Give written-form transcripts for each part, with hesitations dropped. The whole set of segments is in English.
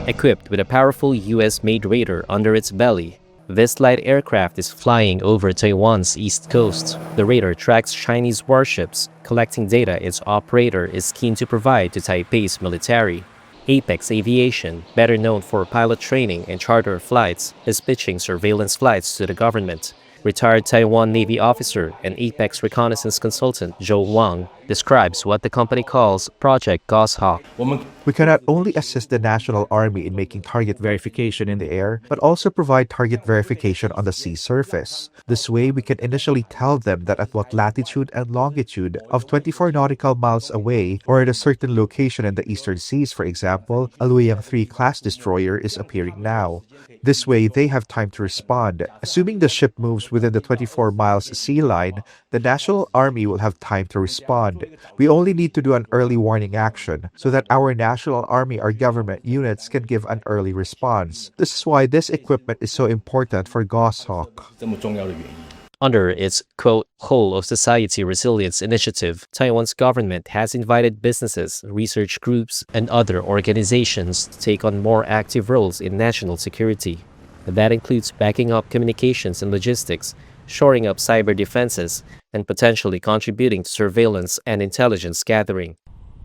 Equipped with a powerful US-made radar under its belly, this light aircraft is flying over Taiwan's east coast. The radar tracks Chinese warships, collecting data its operator is keen to provide to Taipei's military. Apex Aviation, better known for pilot training and charter flights, is pitching surveillance flights to the government. Retired Taiwan Navy officer and Apex reconnaissance consultant Zhou Wang describes what the company calls Project Goshawk. We cannot only assist the National Army in making target verification in the air, but also provide target verification on the sea surface. This way, we can initially tell them that at what latitude and longitude of 24 nautical miles away, or at a certain location in the eastern seas, for example, a Luoyang 3 class destroyer is appearing now. This way, they have time to respond. Assuming the ship moves within the 24 miles sea line, the National Army will have time to respond. We only need to do an early warning action so that our National Army or government units can give an early response. This is why this equipment is so important for Goshawk. Under its, quote, Whole of Society Resilience Initiative, Taiwan's government has invited businesses, research groups, and other organizations to take on more active roles in national security. That includes backing up communications and logistics, shoring up cyber defenses, and potentially contributing to surveillance and intelligence gathering.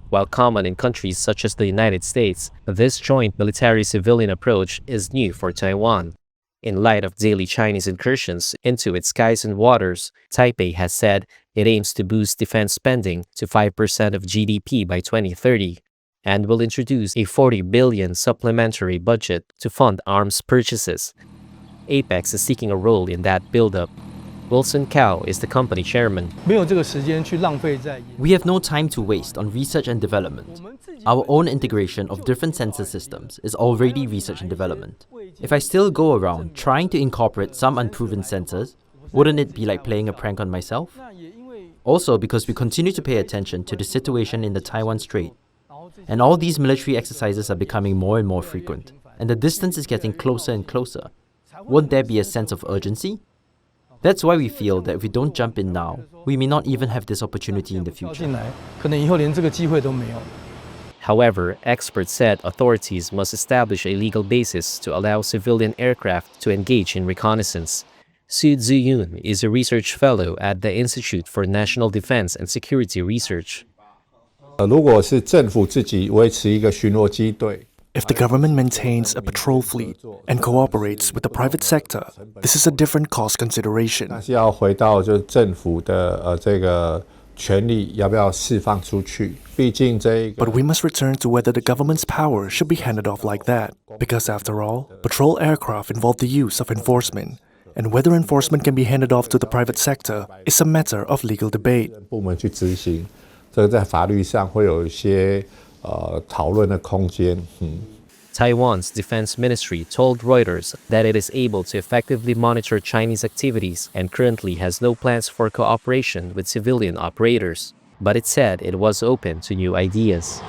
While common in countries such as the United States, this joint military-civilian approach is new for Taiwan. In light of daily Chinese incursions into its skies and waters, Taipei has said it aims to boost defense spending to 5% of GDP by 2030 and will introduce a 40 billion supplementary budget to fund arms purchases. Apex is seeking a role in that buildup. Wilson Cao is the company chairman. We have no time to waste on research and development. Our own integration of different sensor systems is already research and development. If I still go around trying to incorporate some unproven sensors, wouldn't it be like playing a prank on myself? Also, because we continue to pay attention to the situation in the Taiwan Strait, and all these military exercises are becoming more and more frequent, and the distance is getting closer and closer. Won't there be a sense of urgency? That's why we feel that if we don't jump in now, we may not even have this opportunity in the future. However, experts said authorities must establish a legal basis to allow civilian aircraft to engage in reconnaissance. Su Ziyun is a research fellow at the Institute for National Defense and Security Research. If the government maintains a patrol fleet and cooperates with the private sector, this is a different cost consideration. But we must return to whether the government's power should be handed off like that, because after all, patrol aircraft involve the use of enforcement, and whether enforcement can be handed off to the private sector is a matter of legal debate. Taiwan's defense ministry told Reuters that it is able to effectively monitor Chinese activities and currently has no plans for cooperation with civilian operators, but it said it was open to new ideas.